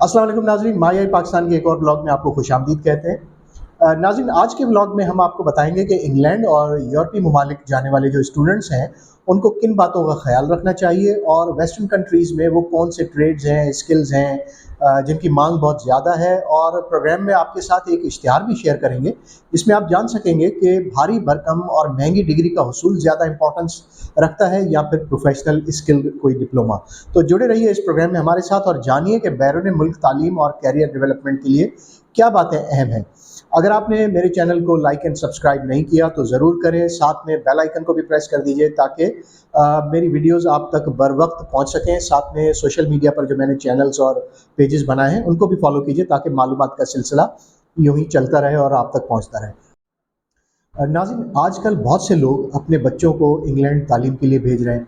अस्सलाम वालेकुम नाज़रीन, माई आई पाकिस्तान के एक और ब्लॉग में आपको खुशामदीद कहते हैं। नाज़रीन, आज के ब्लॉग में हम आपको बताएंगे कि इंग्लैंड और यूरोपीय ममालिक जाने वाले जो स्टूडेंट्स हैं उनको किन बातों का ख्याल रखना चाहिए और वेस्टर्न कंट्रीज़ में वो कौन से ट्रेड्स हैं, स्किल्स हैं जिनकी मांग बहुत ज़्यादा है। और प्रोग्राम में आपके साथ एक इश्तिहार भी शेयर करेंगे जिसमें आप जान सकेंगे कि भारी भरकम और महंगी डिग्री का हुसूल ज़्यादा इंपॉर्टेंस रखता है या फिर प्रोफेशनल स्किल कोई डिप्लोमा। तो जुड़े रहिए इस प्रोग्राम में हमारे साथ और जानिए कि बैरून मुल्क तालीम और कैरियर डेवलपमेंट के लिए क्या बातें अहम हैं। अगर आपने मेरे चैनल को लाइक एंड सब्सक्राइब नहीं किया तो ज़रूर करें, साथ में बेल आइकन को भी प्रेस कर दीजिए ताकि मेरी वीडियोस आप तक बर वक्त पहुंच सकें। साथ में सोशल मीडिया पर जो मैंने चैनल्स और पेजेस बनाए हैं उनको भी फॉलो कीजिए ताकि मालूमात का सिलसिला यूं ही चलता रहे और आप तक पहुंचता रहे। नाज़रीन, आजकल बहुत से लोग अपने बच्चों को इंग्लैंड तालीम के लिए भेज रहे हैं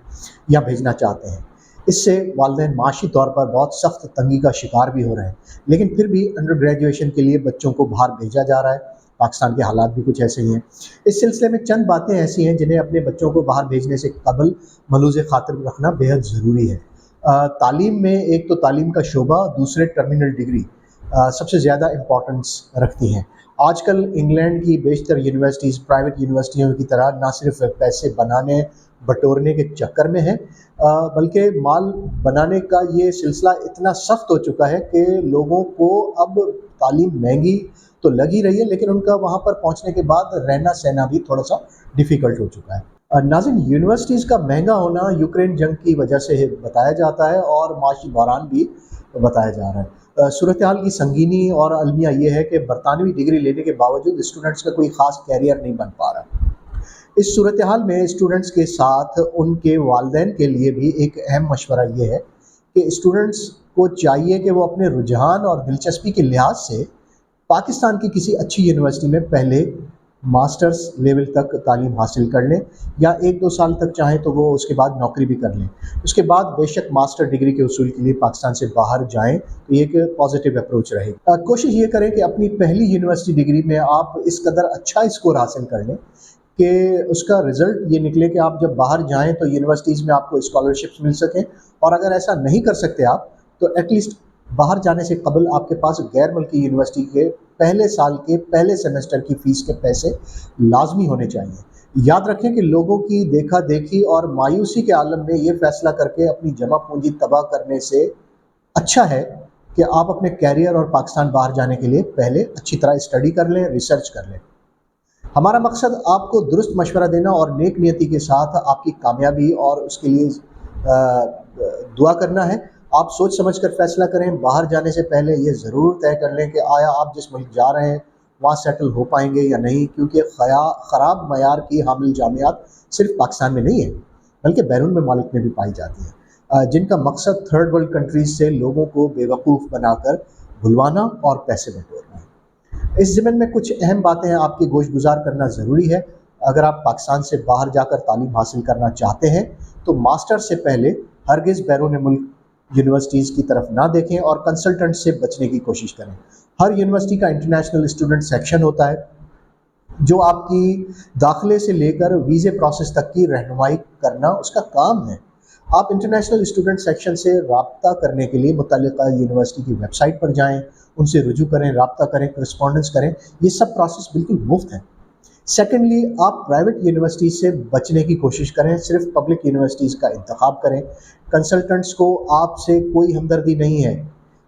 या भेजना चाहते हैं। इससे वालिदैन माशी तौर पर बहुत सख्त तंगी का शिकार भी हो रहे हैं, लेकिन फिर भी अंडर ग्रेजुएशन के लिए बच्चों को बाहर भेजा जा रहा है। पाकिस्तान के हालात भी कुछ ऐसे ही हैं। इस सिलसिले में चंद बातें ऐसी हैं जिन्हें अपने बच्चों को बाहर भेजने से कबल मलूज़ खातिर रखना बेहद ज़रूरी है। तालीम में एक तो तालीम का शोबा, दूसरे टर्मिनल डिग्री सबसे ज़्यादा इम्पोर्टेंस रखती हैं। आजकल इंग्लैंड की बेशतर यूनिवर्सिटीज़ प्राइवेट यूनिवर्सिटियों की तरह ना सिर्फ पैसे बनाने बटोरने के चक्कर में है, बल्कि माल बनाने का ये सिलसिला इतना सख्त हो चुका है कि लोगों को अब तालीम महंगी तो लग ही रही है, लेकिन उनका वहाँ पर पहुँचने के बाद रहना सहना भी थोड़ा सा डिफ़िकल्ट हो चुका है। नाज़रीन, यूनिवर्सिटीज़ का महंगा होना यूक्रेन जंग की वजह से बताया जाता है और माशी बहरान भी बताया जा रहा है। सूरत हाल की संगीनी और अलमिया ये है कि बरतानवी डिग्री लेने के बावजूद स्टूडेंट्स का कोई ख़ास कैरियर नहीं बन पा रहा। इस सूरत हाल में स्टूडेंट्स के साथ उनके वालिदैन के लिए भी एक अहम मशवरा ये है कि स्टूडेंट्स को चाहिए कि वो अपने रुझान और दिलचस्पी के लिहाज से पाकिस्तान की किसी अच्छी यूनिवर्सिटी में पहले मास्टर्स लेवल तक तालीम हासिल कर लें या 1-2 साल तक चाहें तो वो उसके बाद नौकरी भी कर लें। उसके बाद बेशक मास्टर डिग्री के उसूल के लिए पाकिस्तान से बाहर जाएं तो ये एक पॉजिटिव अप्रोच रहेगी। कोशिश ये करें कि अपनी पहली यूनिवर्सिटी डिग्री में आप इस कदर अच्छा स्कोर हासिल कर लें कि उसका रिज़ल्ट ये निकले कि आप जब बाहर जाएँ तो यूनिवर्सिटीज़ में आपको स्कॉलरशिप्स मिल सकें। और अगर ऐसा नहीं कर सकते आप तो एटलीस्ट बाहर जाने से कबल आपके पास गैर मुल्की यूनिवर्सिटी के पहले साल के पहले सेमेस्टर की फ़ीस के पैसे लाजमी होने चाहिए। याद रखें कि लोगों की देखा देखी और मायूसी के आलम में ये फ़ैसला करके अपनी जमा पूंजी तबाह करने से अच्छा है कि आप अपने कैरियर और पाकिस्तान बाहर जाने के लिए पहले अच्छी तरह स्टडी कर लें, रिसर्च कर लें। हमारा मकसद आपको दुरुस्त मशवरा देना और नेक नियति के साथ आपकी कामयाबी और उसके लिए दुआ करना है। आप सोच समझ कर फैसला करें। बाहर जाने से पहले ये ज़रूर तय कर लें कि आया आप जिस मुल्क जा रहे हैं वहाँ सेटल हो पाएंगे या नहीं, क्योंकि ख़राब मयार की हामिल जामियात सिर्फ पाकिस्तान में नहीं है बल्कि बैरून ममालिक में भी पाई जाती हैं, जिनका मकसद थर्ड वर्ल्ड कंट्रीज़ से लोगों को बेवकूफ़ बनाकर भुलवाना और पैसे बटोरना है। इस ज़िम्न में कुछ अहम बातें हैं आपकी गोशगुजार करना ज़रूरी है। अगर आप पाकिस्तान से बाहर जाकर तालीम हासिल करना चाहते हैं तो मास्टर से पहले हरगिज़ बैरून मुल्क यूनिवर्सिटीज़ की तरफ ना देखें और कंसल्टेंट से बचने की कोशिश करें। हर यूनिवर्सिटी का इंटरनेशनल स्टूडेंट सेक्शन होता है जो आपकी दाखिले से लेकर वीज़े प्रोसेस तक की रहनुमाई करना उसका काम है। आप इंटरनेशनल स्टूडेंट सेक्शन से राब्ता करने के लिए मुतल्लिका यूनिवर्सिटी की वेबसाइट पर जाएं, उनसे रुजू करें, राब्ता करें, करस्पॉन्डेंस करें। ये सब प्रोसेस बिल्कुल मुफ्त है। सेकेंडली, आप प्राइवेट यूनिवर्सिटी से बचने की कोशिश करें, सिर्फ पब्लिक यूनिवर्सिटीज़ का इंतखाब करें। कंसल्टेंट्स को आपसे कोई हमदर्दी नहीं है।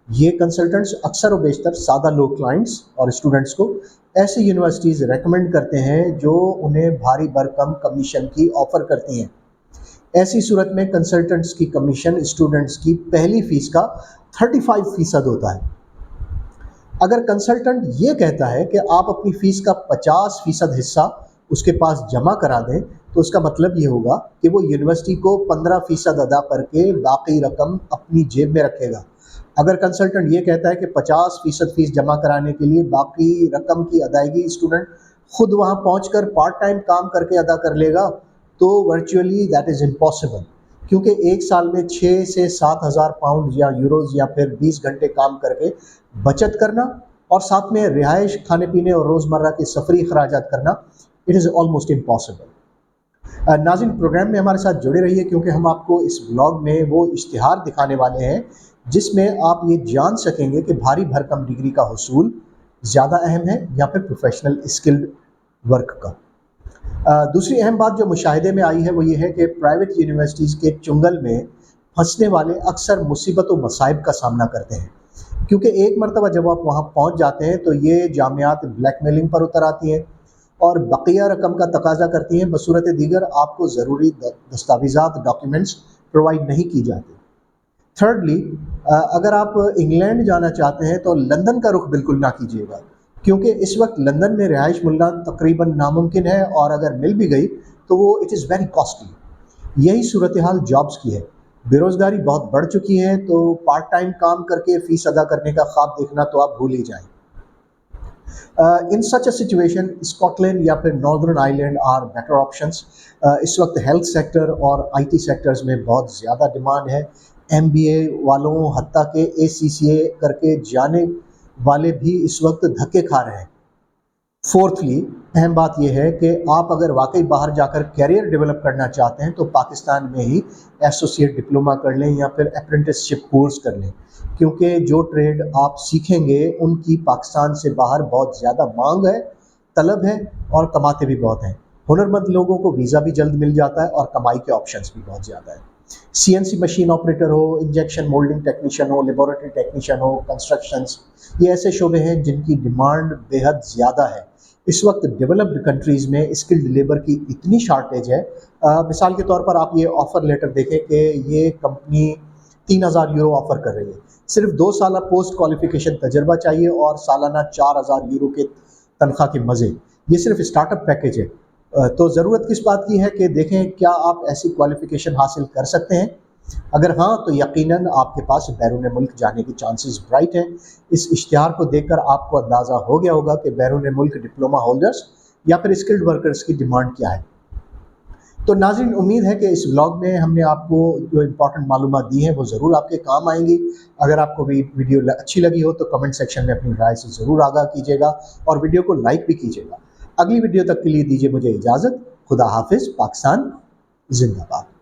ये कंसल्टेंट्स अक्सर व बेशतर सादा लोग क्लाइंट्स और स्टूडेंट्स को ऐसी यूनिवर्सिटीज़ रेकमेंड करते हैं जो उन्हें भारी भरकम कमीशन की ऑफ़र करती हैं। ऐसी सूरत में कंसल्टेंट्स की कमीशन स्टूडेंट्स की पहली फ़ीस का 35% होता है। अगर कंसल्टेंट ये कहता है कि आप अपनी फ़ीस का 50% हिस्सा उसके पास जमा करा दें तो उसका मतलब ये होगा कि वो यूनिवर्सिटी को 15% अदा करके बाकी रकम अपनी जेब में रखेगा। अगर कंसल्टेंट ये कहता है कि 50% फ़ीस जमा कराने के लिए बाकी रकम की अदायगी स्टूडेंट खुद वहाँ पहुँचकर पार्ट टाइम काम करके अदा कर लेगा तो वर्चुअली दैट इज़ इम्पॉसिबल, क्योंकि एक साल में 6 से 7 हज़ार पाउंड या यूरोज़ या फिर 20 घंटे काम करके बचत करना और साथ में रिहाइश, खाने पीने और रोज़मर्रा के सफरी अखराजात करना, इट इज़ ऑलमोस्ट इम्पॉसिबल। नाज़रीन, प्रोग्राम में हमारे साथ जुड़े रहिए क्योंकि हम आपको इस ब्लॉग में वो इश्तिहार दिखाने वाले हैं جس میں آپ یہ جان سکیں گے کہ بھاری بھرکم ڈگری کا حصول زیادہ اہم ہے یا پھر پروفیشنل اسکلڈ ورک کا۔ دوسری اہم بات جو مشاہدے میں آئی ہے وہ یہ ہے کہ پرائیویٹ یونیورسٹیز کے چنگل میں پھنسنے والے اکثر مصیبت و مصائب کا سامنا کرتے ہیں، کیونکہ ایک مرتبہ جب آپ وہاں پہنچ جاتے ہیں تو یہ جامعات بلیک میلنگ پر اتر آتی ہیں اور بقیہ رقم کا تقاضا کرتی ہیں، بصورت دیگر آپ کو ضروری دستاویزات ڈاکیومنٹس پرووائڈ نہیں کی جاتی۔ تھرڈلی، اگر آپ انگلینڈ جانا چاہتے ہیں تو لندن کا رخ بالکل نہ کیجیے گا، کیونکہ اس وقت لندن میں رہائش ملنا تقریباً ناممکن ہے، اور اگر مل بھی گئی تو وہ اٹ از ویری کاسٹلی۔ یہی صورتحال جابس کی ہے، بے روزگاری بہت بڑھ چکی ہے، تو پارٹ ٹائم کام کر کے فیس ادا کرنے کا خواب دیکھنا تو آپ بھول ہی جائیں۔ In such a situation Scotland یا پھر Northern Ireland are better options. اس وقت ہیلتھ سیکٹر اور آئی ٹی سیکٹرز میں بہت زیادہ ڈیمانڈ ہے، ایم بی اے والوں حتیٰ کہ اے سی سی اے کر کے جانے والے بھی اس وقت دھکے کھا رہے ہیں۔ فورتھلی، اہم بات یہ ہے کہ آپ اگر واقعی باہر جا کر کیریئر ڈیولپ کرنا چاہتے ہیں تو پاکستان میں ہی ایسوسیٹ ڈپلومہ کر لیں یا پھر اپرینٹس شپ کورس کر لیں، کیونکہ جو ٹریڈ آپ سیکھیں گے ان کی پاکستان سے باہر بہت زیادہ مانگ ہے، طلب ہے، اور کماتے بھی بہت ہیں۔ ہنرمند لوگوں کو ویزا بھی جلد مل جاتا ہے اور کمائی کے آپشنس بھی بہت زیادہ ہیں۔ سی این سی مشین آپریٹر ہو، انجیکشن مولڈنگ ٹیکنیشین ہو، لیبورٹری ٹیکنیشین ہو، کنسٹرکشنز، یہ ایسے شعبے ہیں جن کی ڈیمانڈ بے حد زیادہ ہے۔ اس وقت ڈیولپڈ کنٹریز میں اسکلڈ لیبر کی اتنی شارٹیج ہے، مثال کے طور پر آپ یہ آفر لیٹر دیکھیں کہ یہ کمپنی 3,000 یورو آفر کر رہی ہے، صرف 2 سالہ پوسٹ کوالیفیکیشن تجربہ چاہیے اور سالانہ 4,000 یورو کے تنخواہ کے مزے۔ یہ صرف اسٹارٹ اپ پیکیج ہے۔ تو ضرورت کس بات کی ہے کہ دیکھیں کیا آپ ایسی کوالیفیکیشن حاصل کر سکتے ہیں۔ اگر ہاں تو یقیناً آپ کے پاس بیرون ملک جانے کے چانسز برائٹ ہیں۔ اس اشتہار کو دیکھ کر آپ کو اندازہ ہو گیا ہوگا کہ بیرون ملک ڈپلومہ ہولڈرز یا پھر اسکلڈ ورکرز کی ڈیمانڈ کیا ہے۔ تو ناظرین، امید ہے کہ اس ولاگ میں ہم نے آپ کو جو امپورٹنٹ معلومات دی ہیں وہ ضرور آپ کے کام آئیں گی۔ اگر آپ کو بھی ویڈیو اچھی لگی ہو تو کمنٹ سیکشن میں اپنی رائے سے ضرور آگاہ کیجیے گا اور ویڈیو کو لائک بھی کیجیے گا۔ اگلی ویڈیو تک کے لیے دیجیے مجھے اجازت۔ خدا حافظ۔ پاکستان زندہ باد۔